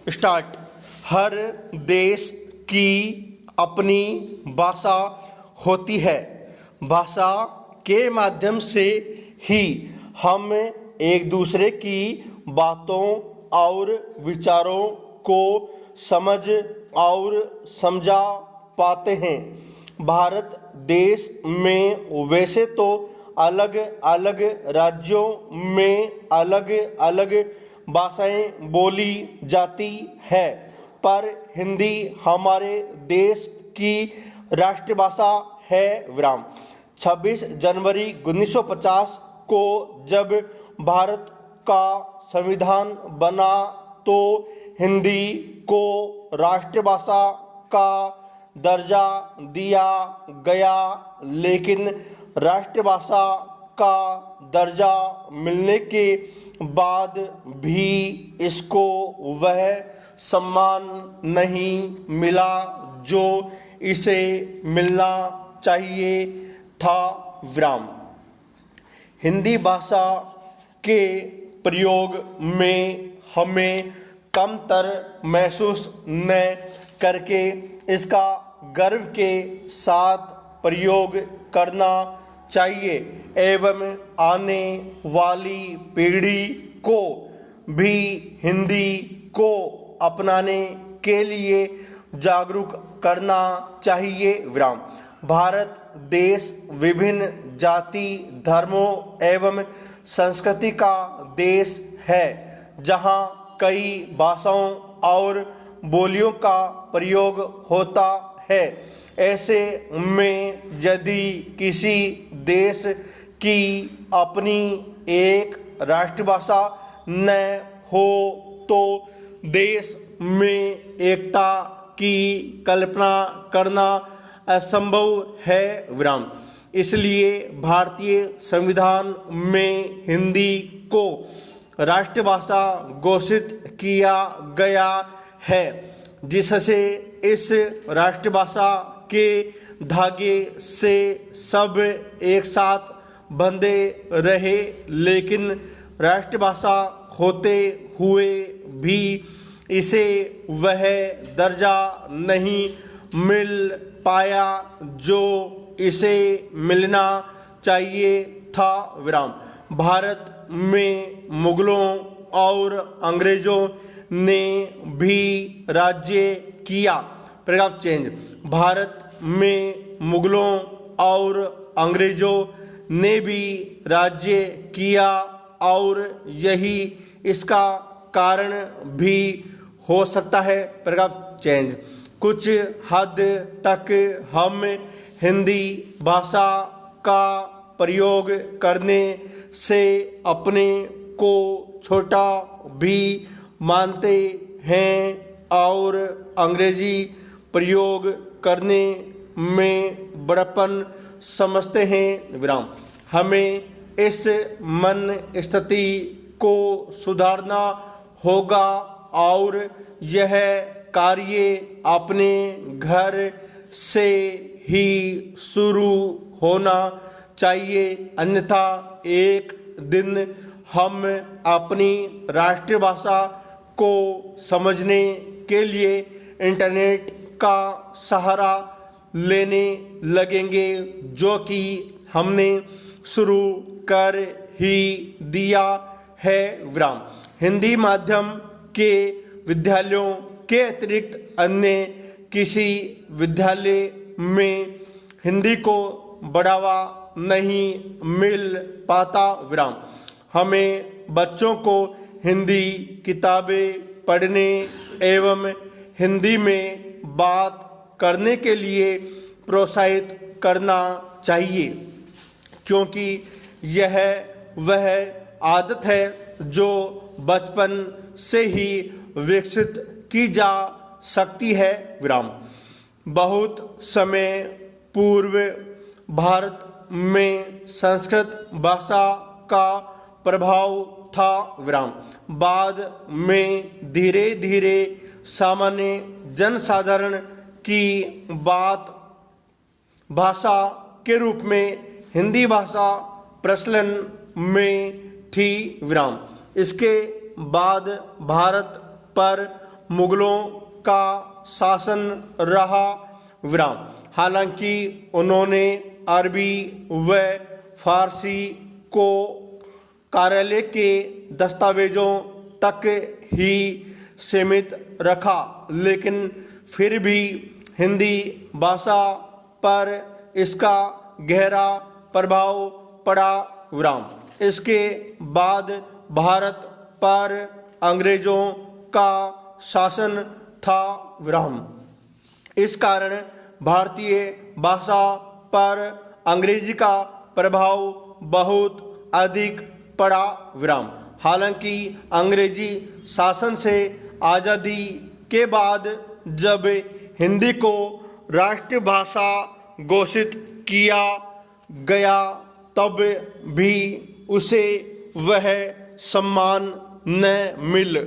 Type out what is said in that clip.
Start. हर देश की अपनी भाषा होती है। भाषा के माध्यम से ही हम एक दूसरे की बातों और विचारों को समझ और समझा पाते हैं। भारत देश में वैसे तो अलग अलग राज्यों में अलग अलग भाषाएं बोली जाती है, पर हिंदी हमारे देश की राष्ट्रभाषा है। 26 जनवरी 1950 को जब भारत का संविधान बना तो हिंदी को राष्ट्रभाषा का दर्जा दिया गया, लेकिन राष्ट्रभाषा का दर्जा मिलने के बाद भी इसको वह सम्मान नहीं मिला जो इसे मिलना चाहिए था। हिंदी भाषा के प्रयोग में हमें कमतर महसूस न करके इसका गर्व के साथ प्रयोग करना चाहिए एवं आने वाली पीढ़ी को भी हिंदी को अपनाने के लिए जागरूक करना चाहिए। भारत देश विभिन्न जाति धर्मों एवं संस्कृति का देश है, जहाँ कई भाषाओं और बोलियों का प्रयोग होता है। ऐसे में यदि किसी देश की अपनी एक राष्ट्रभाषा न हो तो देश में एकता की कल्पना करना असंभव है। इसलिए भारतीय संविधान में हिंदी को राष्ट्रभाषा घोषित किया गया है, जिससे इस राष्ट्रभाषा के धागे से सब एक साथ बंधे रहे, लेकिन राष्ट्रभाषा होते हुए भी इसे वह दर्जा नहीं मिल पाया जो इसे मिलना चाहिए था। भारत में मुगलों और अंग्रेजों ने भी राज्य किया। Paragraph change. भारत में मुगलों और अंग्रेजों ने भी राज्य किया और यही इसका कारण भी हो सकता है। Paragraph change. कुछ हद तक हम हिंदी भाषा का प्रयोग करने से अपने को छोटा भी मानते हैं और अंग्रेजी प्रयोग करने में बड़प्पन समझते हैं। हमें इस मन स्थिति को सुधारना होगा और यह कार्य अपने घर से ही शुरू होना चाहिए, अन्यथा एक दिन हम अपनी राष्ट्रभाषा को समझने के लिए इंटरनेट का सहारा लेने लगेंगे, जो कि हमने शुरू कर ही दिया है। हिंदी माध्यम के विद्यालयों के अतिरिक्त अन्य किसी विद्यालय में हिंदी को बढ़ावा नहीं मिल पाता। हमें बच्चों को हिंदी किताबें पढ़ने एवं हिंदी में बात करने के लिए प्रोत्साहित करना चाहिए, क्योंकि यह वह आदत है जो बचपन से ही विकसित की जा सकती है। बहुत समय पूर्व भारत में संस्कृत भाषा का प्रभाव था। बाद में धीरे धीरे सामान्य जनसाधारण की भाषा के रूप में हिंदी भाषा प्रचलन में थी। इसके बाद भारत पर मुगलों का शासन रहा। विराम। हालांकि उन्होंने अरबी व फारसी को कार्यालय के दस्तावेजों तक ही सीमित रखा, लेकिन फिर भी हिंदी भाषा पर इसका गहरा प्रभाव पड़ा। विराम। इसके बाद भारत पर अंग्रेजों का शासन था। विराम। इस कारण भारतीय भाषा पर अंग्रेजी का प्रभाव बहुत अधिक पड़ा। विराम। हालांकि अंग्रेजी शासन से आज़ादी के बाद जब हिंदी को राष्ट्रभाषा घोषित किया गया तब भी उसे वह सम्मान न मिल